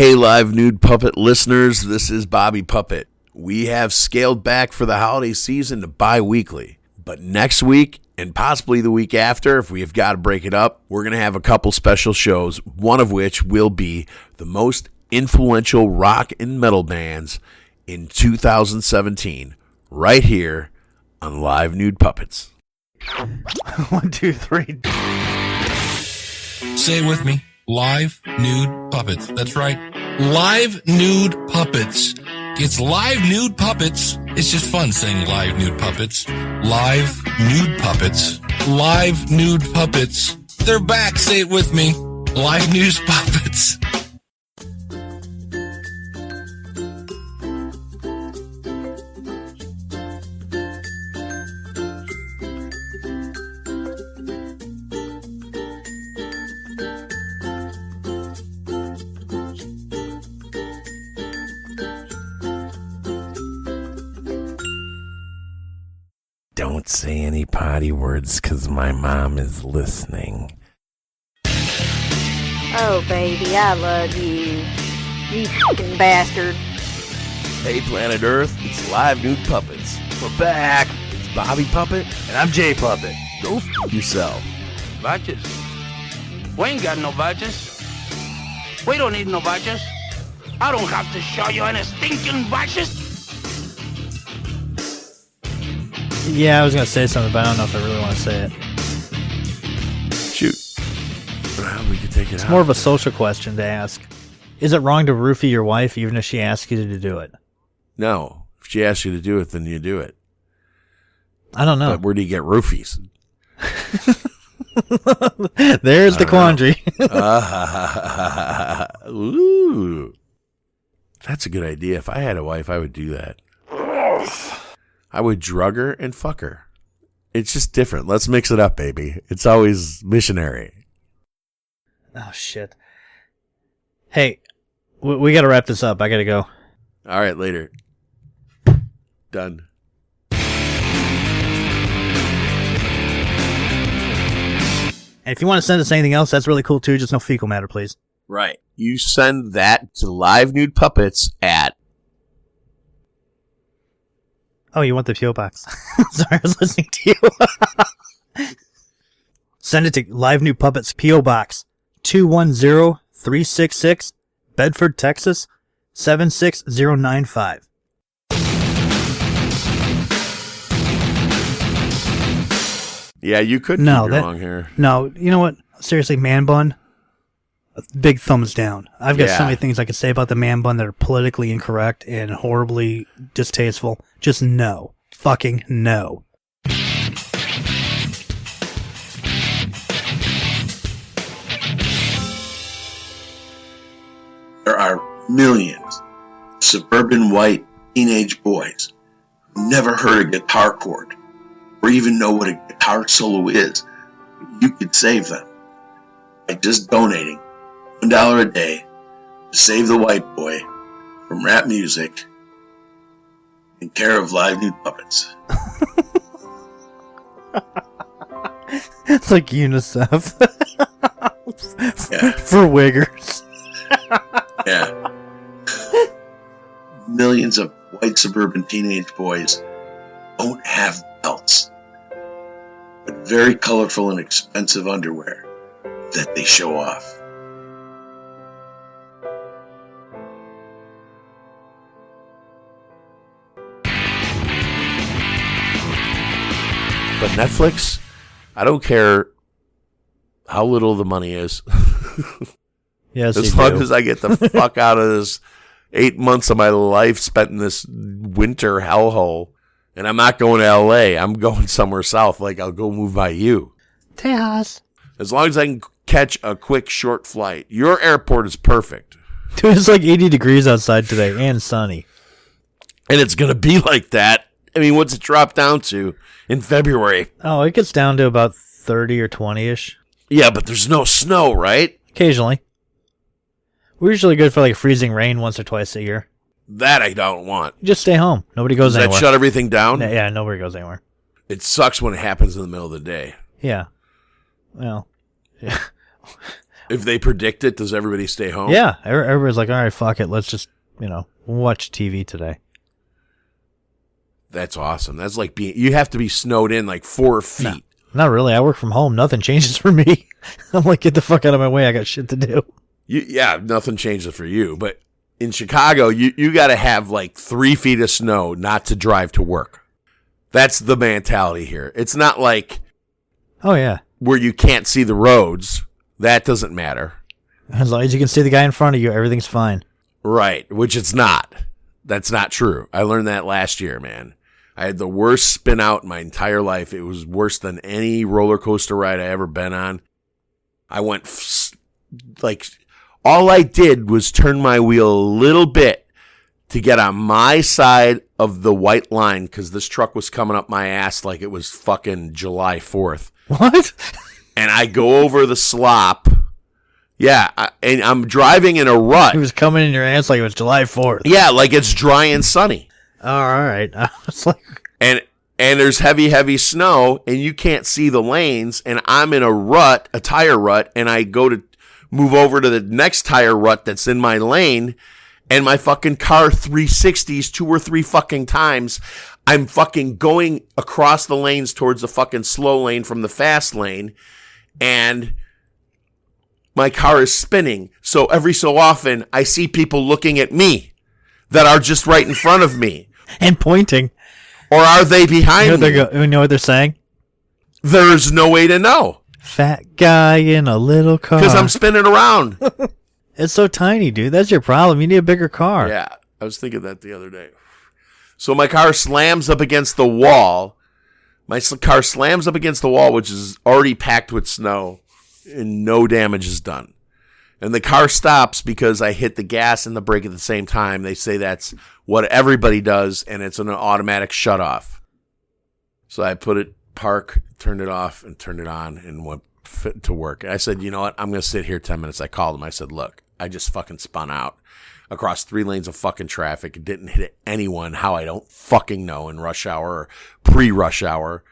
Hey, live nude puppet listeners, this is Bobby Puppet. We have scaled back for the holiday season to bi-weekly, but next week and possibly the week after, if we have got to break it up, we're going to have a couple special shows, one of which will be the most influential rock and metal bands in 2017, right here on Live Nude Puppets. 1, 2, 3. Say it with me. Live Nude Puppets. That's right. Live Nude Puppets. It's Live Nude Puppets. It's just fun saying Live Nude Puppets. Live Nude Puppets. Live Nude Puppets. They're back. Say it with me. Live Nude Puppets. Don't say any potty words, because my mom is listening. Oh, baby, I love you. You fucking bastard. Hey, Planet Earth, it's Live Nude Puppets. We're back. It's Bobby Puppet, And I'm Jay Puppet. go f*** yourself. Vouchers? We ain't got no vouchers. We don't need no vouchers. I don't have to show you any stinking vouchers. Yeah, I was going to say something, but I don't know if I really want to say it. Shoot. Well, we could take it out. It's more of a social question to ask. Is it wrong to roofie your wife even if she asks you to do it? No. If she asks you to do it, then you do it. I don't know. But where do you get roofies? There's the quandary. Ooh. That's a good idea. If I had a wife, I would do that. I would drug her and fuck her. It's just different. Let's mix it up, baby. It's always missionary. Oh, shit. Hey, we got to wrap this up. I got to go. All right, later. Done. And if you want to send us anything else, that's really cool, too. Just no fecal matter, please. Right. You send that to Live Nude Puppets at... Oh, you want the P.O. Box. Sorry, I was listening to you. Send it to Live New Puppets, P.O. Box 210366, Bedford, Texas 76095. Yeah, you could keep No, your long hair. No, you know what? Seriously, man bun. Big thumbs down. I've got so many things I could say about the man bun that are politically incorrect and horribly distasteful. Just no. Fucking no. There are millions of suburban white teenage boys who never heard a guitar chord or even know what a guitar solo is. You could save them by just donating $1 a day to save the white boy from rap music in care of Live Nude Puppets. It's like UNICEF. Yeah. For wiggers. Yeah. Millions of white suburban teenage boys don't have belts, but very colorful and expensive underwear that they show off. But Netflix, I don't care how little the money is. Yes, As long as I get the fuck out of this 8 months of my life spent in this winter hellhole, and I'm not going to L.A., I'm going somewhere south, like I'll go move by you. Tejas. As long as I can catch a quick, short flight. Your airport is perfect. Dude, it's like 80 degrees outside today and sunny. And it's going to be like that. I mean, what's it drop down to in February? Oh, it gets down to about 30 or 20-ish. Yeah, but there's no snow, right? Occasionally. We're usually good for like freezing rain once or twice a year. That I don't want. Just stay home. Nobody goes Does anywhere. that shut everything down? Yeah, nobody goes anywhere. It sucks when it happens in the middle of the day. Yeah. Well, yeah. If they predict it, does everybody stay home? Yeah, everybody's like, all right, fuck it. Let's just, watch TV today. That's awesome. That's like you have to be snowed in like 4 feet. No, not really. I work from home. Nothing changes for me. I'm like, get the fuck out of my way. I got shit to do. Nothing changes for you. But in Chicago, you got to have like 3 feet of snow not to drive to work. That's the mentality here. It's not like, oh yeah, where you can't see the roads. That doesn't matter. As long as you can see the guy in front of you, everything's fine. Right, which it's not. That's not true. I learned that last year, man. I had the worst spin out in my entire life. It was worse than any roller coaster ride I ever been on. I went all I did was turn my wheel a little bit to get on my side of the white line because this truck was coming up my ass like it was fucking July 4th. What? And I go over the slop. Yeah, and I'm driving in a rut. He was coming in your ass like it was July 4th. Yeah, like it's dry and sunny. Oh, all right. I was like... And there's heavy snow, and you can't see the lanes, and I'm in a tire rut, and I go to move over to the next tire rut that's in my lane, and my fucking car 360s 2 or 3 fucking times. I'm fucking going across the lanes towards the fucking slow lane from the fast lane, and my car is spinning. So every so often, I see people looking at me that are just right in front of me. And pointing. Or are they behind me? You know what they're saying? There's no way to know. Fat guy in a little car. Because I'm spinning around. It's so tiny, dude. That's your problem. You need a bigger car. Yeah, I was thinking that the other day. So my car slams up against the wall. My car slams up against the wall, which is already packed with snow, and no damage is done. And the car stops because I hit the gas and the brake at the same time. They say that's what everybody does, and it's an automatic shutoff. So I turned it off, and turned it on, and went to work. And I said, you know what? I'm going to sit here 10 minutes. I called him. I said, look, I just fucking spun out across 3 lanes of fucking traffic. It didn't hit anyone, how I don't fucking know, in rush hour or pre-rush hour.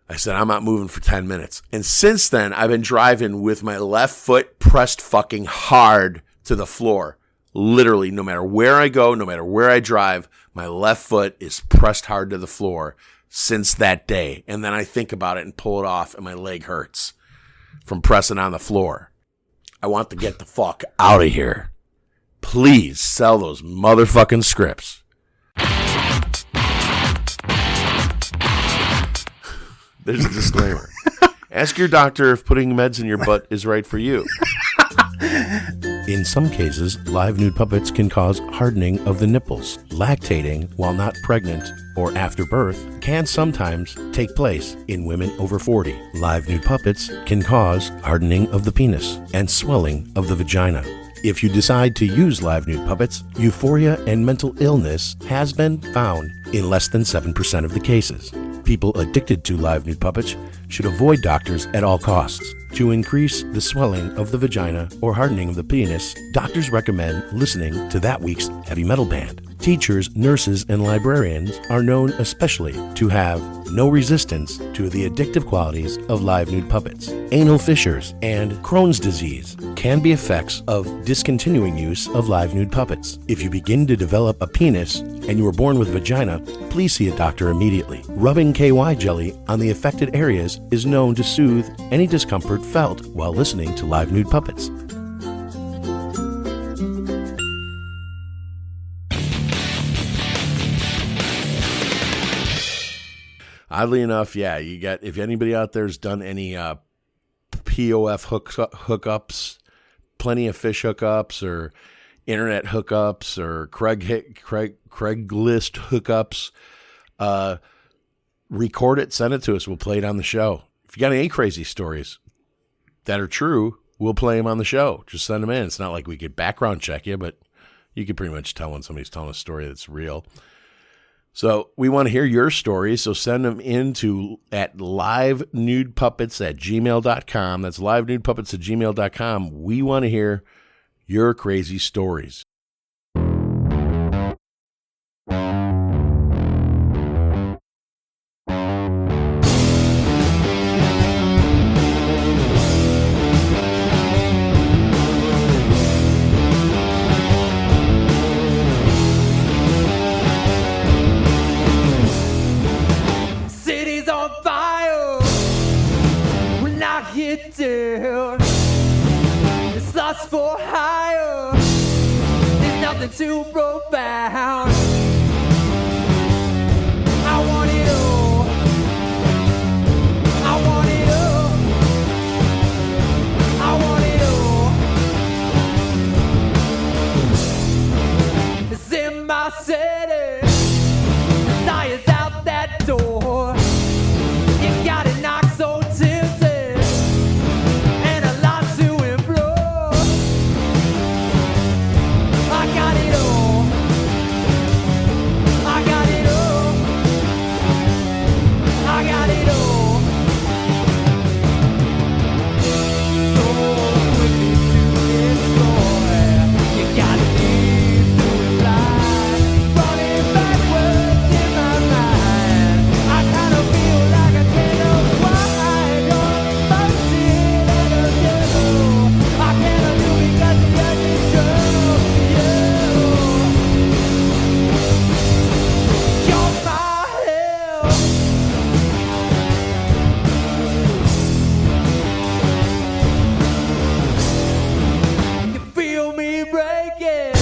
I said, I'm not moving for 10 minutes. And since then, I've been driving with my left foot pressed fucking hard to the floor. Literally, no matter where I go, no matter where I drive, my left foot is pressed hard to the floor since that day. And then I think about it and pull it off, and my leg hurts from pressing on the floor. I want to get the fuck out of here. Please sell those motherfucking scripts. There's a disclaimer. Ask your doctor if putting meds in your butt is right for you. In some cases, live nude puppets can cause hardening of the nipples. Lactating while not pregnant or after birth can sometimes take place in women over 40. Live nude puppets can cause hardening of the penis and swelling of the vagina. If you decide to use live nude puppets, euphoria and mental illness has been found in less than 7% of the cases. People addicted to live nude puppets should avoid doctors at all costs. To increase the swelling of the vagina or hardening of the penis, doctors recommend listening to that week's heavy metal band. Teachers, nurses, and librarians are known especially to have no resistance to the addictive qualities of live nude puppets. Anal fissures and Crohn's disease can be effects of discontinuing use of live nude puppets. If you begin to develop a penis and you were born with vagina, please see a doctor immediately. Rubbing KY jelly on the affected areas is known to soothe any discomfort felt while listening to live nude puppets. Oddly enough, yeah, you got, if anybody out there's done any POF hookups, plenty of fish hookups or internet hookups or Craigslist hookups, record it, send it to us. We'll play it on the show. If you got any crazy stories that are true, we'll play them on the show. Just send them in. It's not like we could background check you, but you could pretty much tell when somebody's telling a story that's real. So we want to hear your stories, so send them in at livenudepuppets@gmail.com. That's livenudepuppets@gmail.com. We want to hear your crazy stories. or higher. There's nothing too profound. I want it all. I want it all. I want it all. It's in my city. Desire's out that door. You got it knocked so tempted, and a lot to implore. I got it all. I got it all. I got it all. So quickly to destroy. You got things to reply. Running backwards in my mind. I kind of feel like I can't why you're mercy and a devil. I can't do because you're just you're my hell. You feel me breaking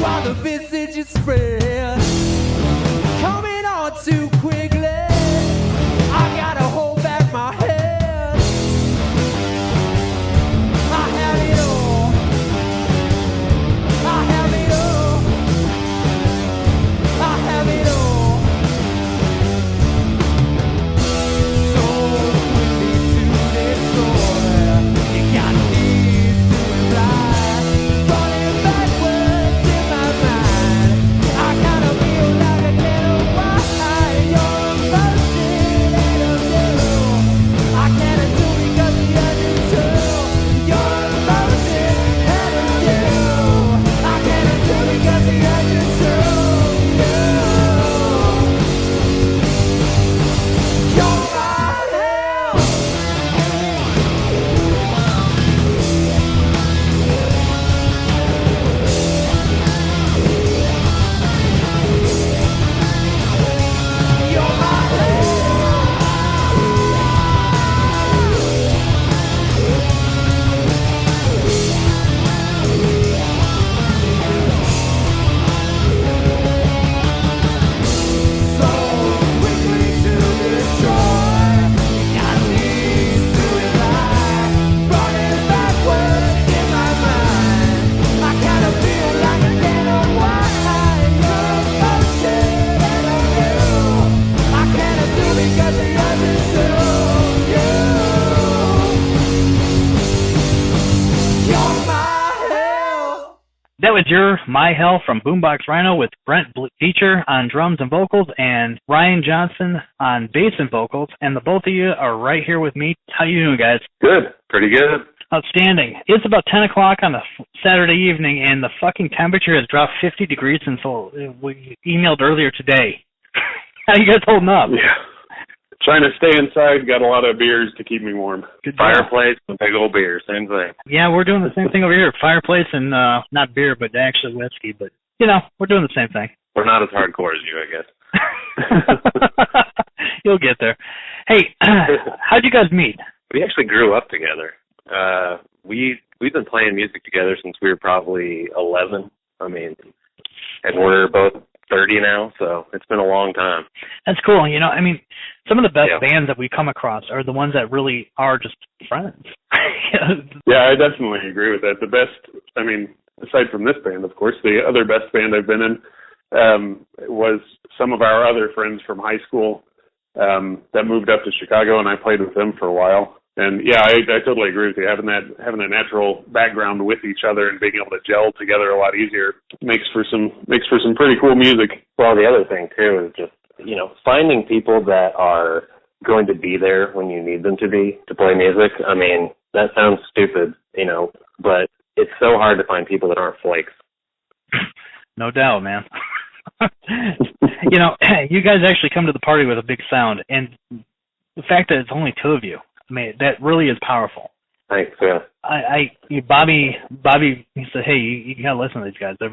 while the visage is spread. Coming on too quickly. I gotta hold back my head. I have it all. I have it all. I have it all. So quickly to destroy. You got these to imply. Running backwards in my mind. I kinda feel like I can't why you're a virgin and a devil. I can't do because you're just you're a virgin and a devil. I can't do because you're just you're my hell. You're my so quickly to destroy. Got these to reply. Running backwards in my mind. I kinda feel like I can't know why you're a virgin and a devil. I can't do because you're just you're my hell. That was your My Hell from Boombox Rhino with Brent Beachler on drums and vocals and Ryan Johnson on bass and vocals. And the both of you are right here with me. How you doing, guys? Good. Pretty good. Outstanding. It's about 10 o'clock on a Saturday evening, and the fucking temperature has dropped 50 degrees since we emailed earlier today. How you guys holding up? Yeah. Trying to stay inside. Got a lot of beers to keep me warm. Good job. Fireplace and big old beer. Same thing. Yeah, we're doing the same thing over here. Fireplace and not beer, but actually whiskey. But, you know, we're doing the same thing. We're not as hardcore as you, I guess. You'll get there. Hey, how'd you guys meet? We actually grew up together. We've been playing music together since we were probably 11. I mean, and we're both 30 now, so it's been a long time. That's cool. You know, I mean, some of the best bands that we come across are the ones that really are just friends. Yeah, I definitely agree with that. The best, I mean, aside from this band, of course, the other best band I've been in was some of our other friends from high school that moved up to Chicago, and I played with them for a while. And yeah, I totally agree with you. Having that natural background with each other and being able to gel together a lot easier makes for some pretty cool music. Well, the other thing too is just, you know, finding people that are going to be there when you need them to be to play music. I mean, that sounds stupid, you know, but it's so hard to find people that aren't flakes. No doubt, man. You know, you guys actually come to the party with a big sound, and the fact that it's only two of you, I mean, that really is powerful. Thanks, yeah. Bobby, he said, hey, you gotta listen to these guys. They're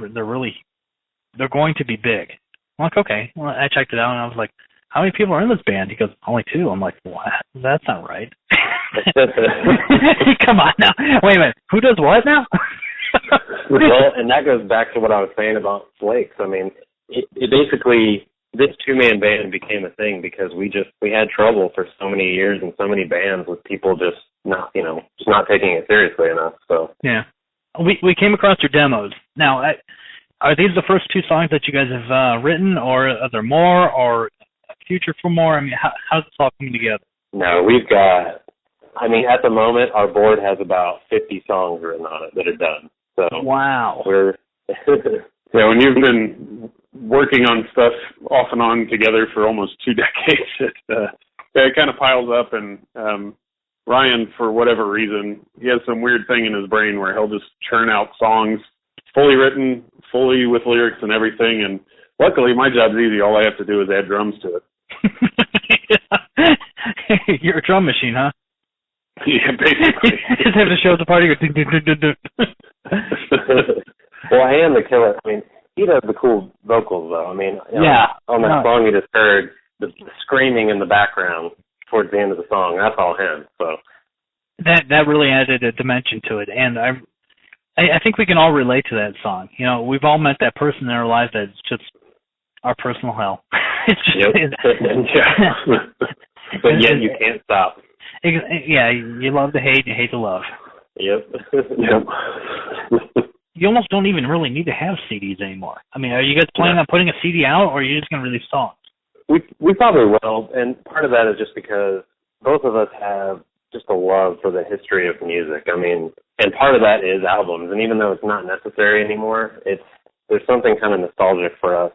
going to be big. I'm like, okay. Well, I checked it out, and I was like, how many people are in this band? He goes, only two. I'm like, what? That's not right. Come on now. Wait a minute. Who does what now? Well, and that goes back to what I was saying about Flakes. I mean, it basically, this two-man band became a thing because we had trouble for so many years and so many bands with people just not taking it seriously enough. So yeah, we came across your demos. Now, are these the first two songs that you guys have written, or are there more, or a future for more? I mean, how's this all coming together? No, we've got. I mean, at the moment, our board has about 50 songs written on it that are done. So wow, we're yeah. When you've been working on stuff off and on together for almost 2 decades, it kind of piles up. And Ryan, for whatever reason, he has some weird thing in his brain where he'll just churn out songs fully written, fully with lyrics and everything. And luckily, my job's easy. All I have to do is add drums to it. You're a drum machine, huh? Yeah, basically. Just have to show at the party. Well, I am the killer. I mean, he does the cool vocals, though. I mean, on that song you just heard, the screaming in the background towards the end of the song, that's all him. So that really added a dimension to it, and I think we can all relate to that song. You know, we've all met that person in our life that's just our personal hell. It's just but yet you can't stop. Yeah, you love to hate, you hate to love. Yep. You almost don't even really need to have CDs anymore. I mean, are you guys planning on putting a CD out, or are you just going to release songs? We probably will, and part of that is just because both of us have just a love for the history of music. I mean, and part of that is albums, and even though it's not necessary anymore, there's something kind of nostalgic for us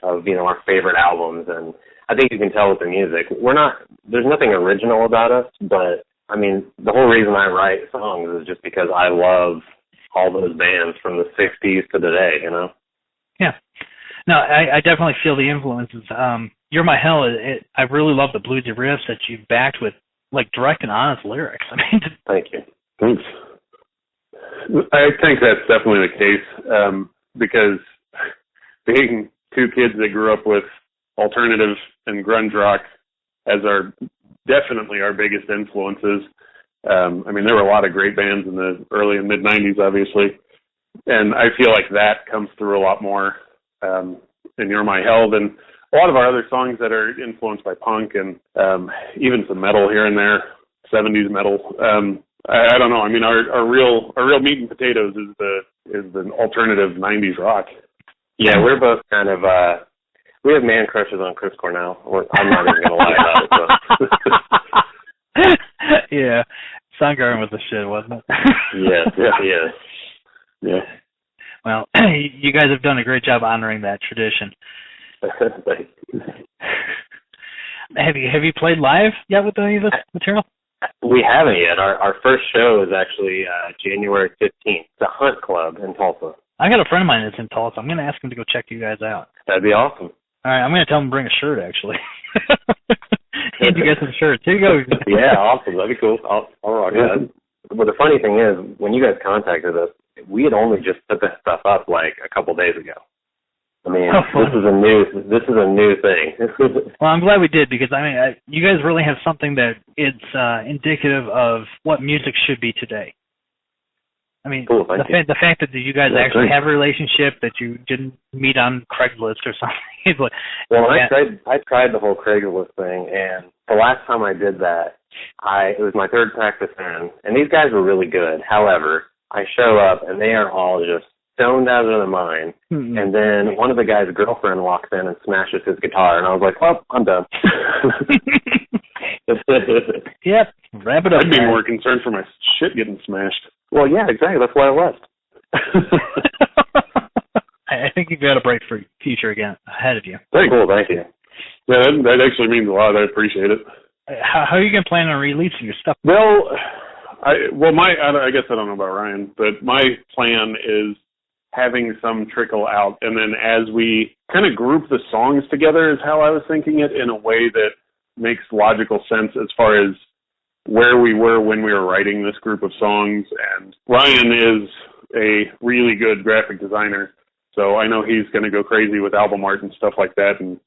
of, our favorite albums, and I think you can tell with the music. There's nothing original about us, but I mean, the whole reason I write songs is just because I love all those bands from the 60s to today, Yeah. No, I definitely feel the influences. You're My Hell, I really love the bluesy riffs that you've backed with, like, direct and honest lyrics. I mean, thank you. Thanks. I think that's definitely the case, because being two kids that grew up with alternative and grunge rock as definitely our biggest influences. I mean, there were a lot of great bands in the early and mid-'90s, obviously, and I feel like that comes through a lot more in You're My Hell than a lot of our other songs that are influenced by punk and even some metal here and there, 70s metal. I don't know. I mean, our real meat and potatoes is the alternative 90s rock. Yeah, we're both kind of we have man crushes on Chris Cornell. I'm not even gonna lie about it. So. Yeah, Soundgarden was the shit, wasn't it? Yeah. Well, you guys have done a great job honoring that tradition. Have you played live yet with any of this material? We haven't yet. Our first show is actually January 15th. The Hunt Club in Tulsa. I got a friend of mine that's in Tulsa. I'm going to ask him to go check you guys out. That'd be awesome. All right, I'm going to tell him to bring a shirt, actually. Hand you guys some shirts. Here you go. Yeah, awesome. That'd be cool. I'll rock that. But the funny thing is, when you guys contacted us, we had only just put this stuff up like a couple days ago. I mean, this is a new thing. Well, I'm glad we did, because I mean, you guys really have something that it's indicative of what music should be today. I mean, cool, the fact that you guys actually have a relationship, that you didn't meet on Craigslist or something. Well, I tried the whole Craigslist thing, and the last time I did that, it was my third practice in, and these guys were really good. However, I show up, and they are all just stoned out of their mind. Mm-hmm. And then one of the guy's girlfriend walks in and smashes his guitar, and I was like, well, I'm done. Yep, wrap it up. I'd be more concerned for my shit getting smashed. Well, yeah, exactly. That's why I left. I think you've got a bright future again ahead of you. Cool, thank you. Yeah, that actually means a lot. I appreciate it. How are you going to plan on releasing your stuff? Well, I guess I don't know about Ryan, but my plan is having some trickle out, and then as we kind of group the songs together is how I was thinking it, in a way that makes logical sense as far as where we were when we were writing this group of songs. And Ryan is a really good graphic designer, so I know he's going to go crazy with album art and stuff like that, and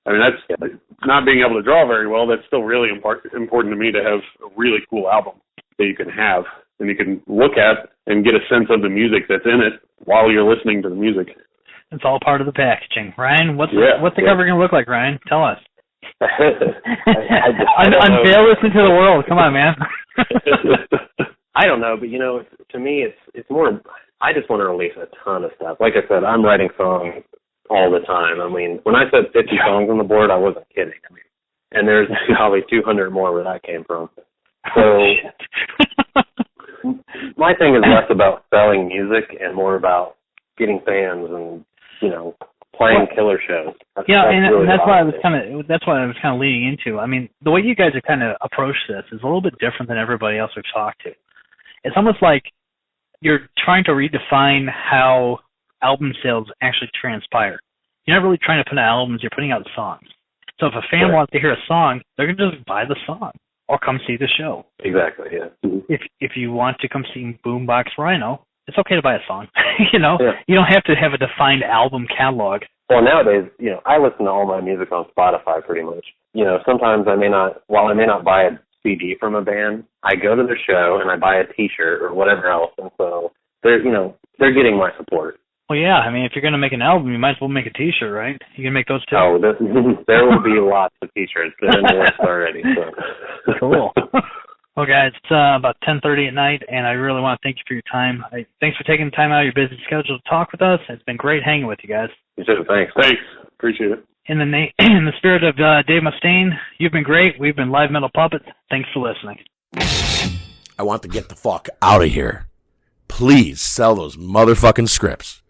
I mean, that's not being able to draw very well. That's still really important to me to have a really cool album that you can have and you can look at and get a sense of the music that's in it while you're listening to the music. It's all part of the packaging. Ryan, what's the cover going to look like, Ryan? Tell us. Unveil this into the world. Come on, man. I don't know, but to me, it's more. I just want to release a ton of stuff. Like I said, I'm writing songs all the time. I mean, when I said 50 songs on the board, I wasn't kidding. I mean, and there's probably 200 more where that came from. So my thing is less about selling music and more about getting fans and playing killer shows. That's why I was kind of leading into. I mean, the way you guys have kind of approached this is a little bit different than everybody else we've talked to. It's almost like you're trying to redefine how album sales actually transpire. You're not really trying to put out albums, you're putting out songs. So if a fan wants to hear a song, they're going to just buy the song or come see the show. Exactly, yeah. Mm-hmm. If you want to come see Boombox Rhino, it's okay to buy a song. You don't have to have a defined album catalog. Well, nowadays, I listen to all my music on Spotify pretty much. Sometimes I may not buy a CD from a band, I go to the show and I buy a T-shirt or whatever else, and so they're getting my support. Well, yeah, I mean, if you're going to make an album, you might as well make a T-shirt, right? You can make those too. Oh, there will be lots of T-shirts. They're in the list already. So. Cool. Well, guys, it's about 10:30 at night, and I really want to thank you for your time. Thanks for taking the time out of your busy schedule to talk with us. It's been great hanging with you guys. You too. Thanks. Appreciate it. In the spirit of Dave Mustaine, you've been great. We've been Live Metal Puppets. Thanks for listening. I want to get the fuck out of here. Please sell those motherfucking scripts.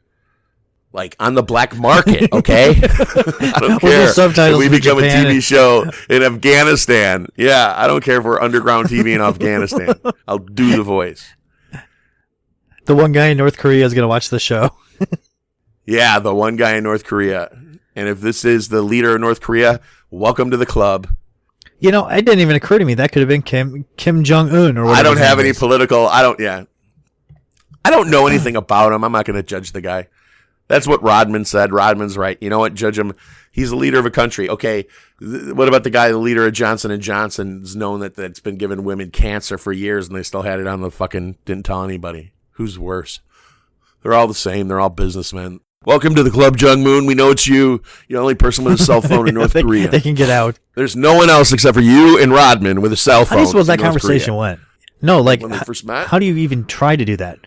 Like on the black market, okay? I don't care. If we become a TV show in Afghanistan. Yeah, I don't care if we're underground TV in Afghanistan. I'll do the voice. The one guy in North Korea is going to watch the show. Yeah, the one guy in North Korea. And if this is the leader of North Korea, welcome to the club. It didn't even occur to me that could have been Kim Jong-un or whatever. I don't have any political. I don't know anything about him. I'm not going to judge the guy. That's what Rodman said. Rodman's right. You know what? Judge him. He's the leader of a country. Okay. What about the guy, the leader of Johnson & Johnson, is known that's been giving women cancer for years and they still had it on the fucking, didn't tell anybody. Who's worse? They're all the same. They're all businessmen. Welcome to the club, Jung Moon. We know it's you. You're the only person with a cell phone in North Korea. They can get out. There's no one else except for you and Rodman with a cell phone. How do you suppose that conversation went? No, like, when they first met? How do you even try to do that?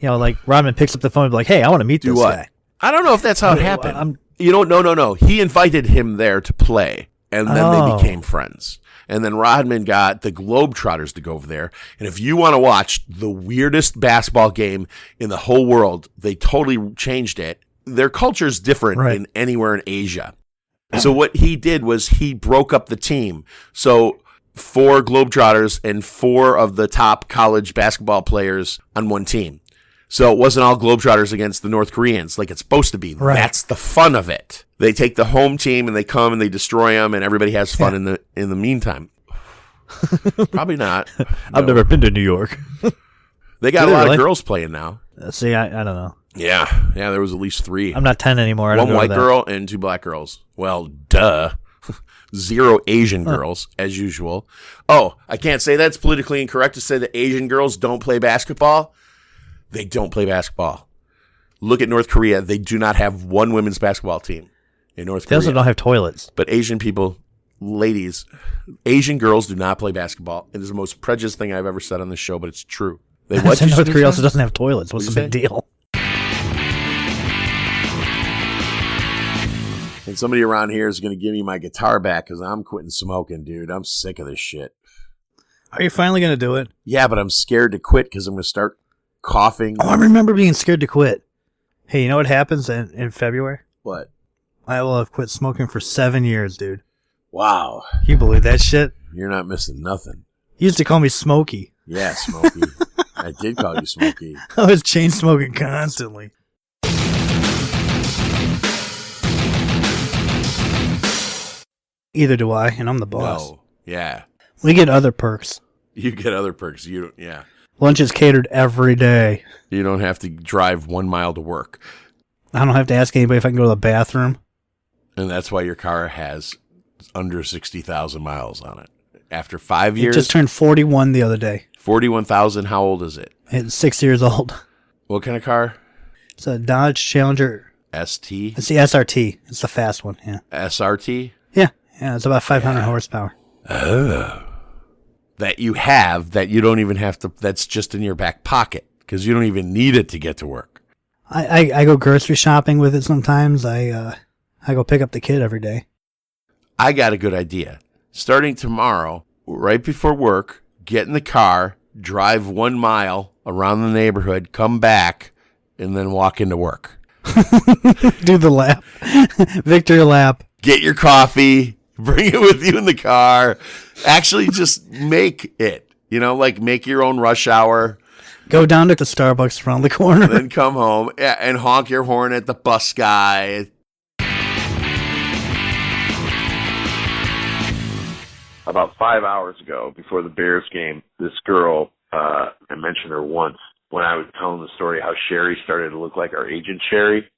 Like Rodman picks up the phone and be like, hey, I want to meet this guy. I don't know if that's how it happened. No. He invited him there to play, and then they became friends. And then Rodman got the Globetrotters to go over there. And if you want to watch the weirdest basketball game in the whole world, they totally changed it. Their culture's different than anywhere in Asia. So what he did was he broke up the team. So 4 Globetrotters and 4 of the top college basketball players on one team. So it wasn't all Globetrotters against the North Koreans like it's supposed to be. Right. That's the fun of it. They take the home team and they come and they destroy them and everybody has fun in the meantime. Probably not. I've never been to New York. They got a lot of girls playing now. See, I don't know. Yeah, there was at least 3. I'm not 10 anymore. I don't One white girl and 2 black girls. Well, duh. 0 Asian girls, as usual. Oh, I can't say that's politically incorrect to say that Asian girls don't play basketball. They don't play basketball. Look at North Korea. They do not have one women's basketball team in North Korea. They also don't have toilets. But Asian people, ladies, Asian girls do not play basketball. It is the most prejudiced thing I've ever said on this show, but it's true. North Korea also doesn't have toilets. What's the big deal? And somebody around here is going to give me my guitar back because I'm quitting smoking, dude. I'm sick of this shit. Are you finally going to do it? Yeah, but I'm scared to quit because I'm going to start coughing. Oh, I remember being scared to quit. Hey, you know what happens in February? What? I will have quit smoking for 7 years, dude. Wow. You believe that shit? You're not missing nothing. You used to call me Smokey. Yeah, Smokey. I did call you Smokey. I was chain smoking constantly. Either do I, and I'm the boss. No. Yeah. We get other perks. You get other perks. You don't, yeah. Lunch is catered every day. You don't have to drive 1 mile to work. I don't have to ask anybody if I can go to the bathroom. And that's why your car has under 60,000 miles on it. After 5 years. It just turned 41 the other day. 41,000. How old is it? It's 6 years old. What kind of car? It's a Dodge Challenger. ST? It's the SRT. It's the fast one, yeah. SRT? Yeah, it's about 500 horsepower. Oh. That you have, that you don't even have to, that's just in your back pocket, because you don't even need it to get to work. I go grocery shopping with it sometimes. I go pick up the kid every day. I got a good idea. Starting tomorrow, right before work, get in the car, drive 1 mile around the neighborhood, come back, and then walk into work. Do the lap. Victory lap. Get your coffee, bring it with you in the car. Actually, just make it. Like make your own rush hour. Go down to the Starbucks around the corner. Then come home and honk your horn at the bus guy. About 5 hours ago, before the Bears game, this girl, I mentioned her once when I was telling the story how Sherry started to look like our agent Sherry.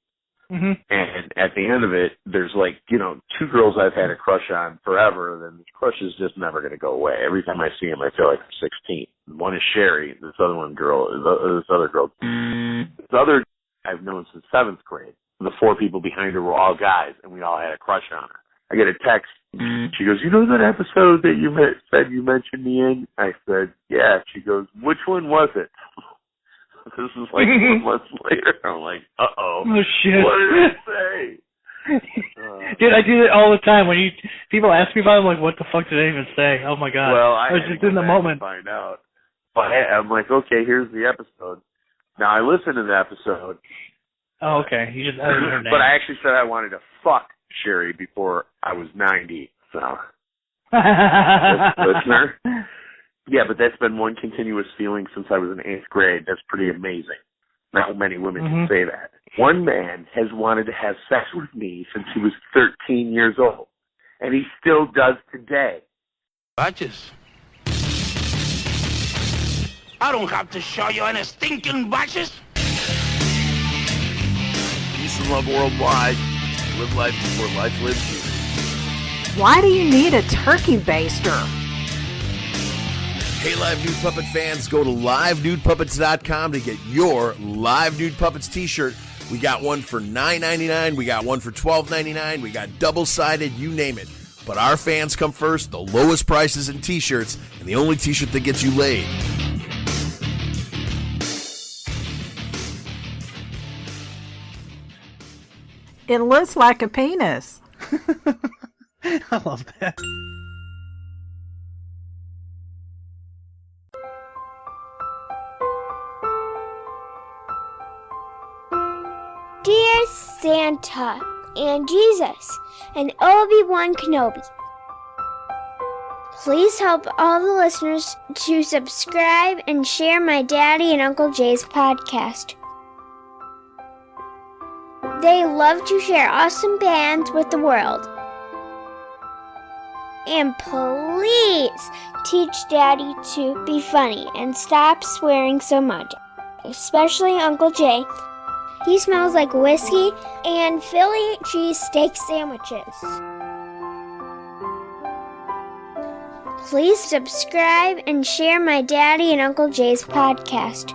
Mm-hmm. And at the end of it, there's two girls I've had a crush on forever, and then the crush is just never going to go away. Every time I see them, I feel like I'm 16. One is Sherry, this other girl, this other I've known since 7th grade. The 4 people behind her were all guys, and we all had a crush on her. I get a text. She goes, "You know that episode that you said you mentioned me in?" I said, "Yeah." She goes, "Which one was it?" This is 4 months later. I'm like, uh-oh. Oh, shit. What did I say? Dude, I do it all the time. When people ask me about it, I'm like, what the fuck did I even say? Oh, my God. Well, I was just in the moment. Find out. But I'm like, okay, here's the episode. Now, I listened to the episode. Oh, okay. You just added her name. But I actually said I wanted to fuck Sherry before I was 90. So, listener. Yeah, but that's been one continuous feeling since I was in 8th grade. That's pretty amazing. Not many women can say that. One man has wanted to have sex with me since he was 13 years old, and he still does today. Batches. I don't have to show you any stinking batches. Peace and love worldwide. Live life before life lives you. Why do you need a turkey baster? Hey, Live Nude Puppet fans, go to livenudepuppets.com to get your Live Nude Puppets t-shirt. We got one for $9.99. We got one for $12.99. We got double-sided, you name it. But our fans come first, the lowest prices in t-shirts, and the only t-shirt that gets you laid. It looks like a penis. I love that. Dear Santa and Jesus and Obi-Wan Kenobi, please help all the listeners to subscribe and share my Daddy and Uncle Jay's podcast. They love to share awesome bands with the world. And please teach Daddy to be funny and stop swearing so much, especially Uncle Jay. He smells like whiskey and Philly cheesesteak sandwiches. Please subscribe and share my Daddy and Uncle Jay's podcast.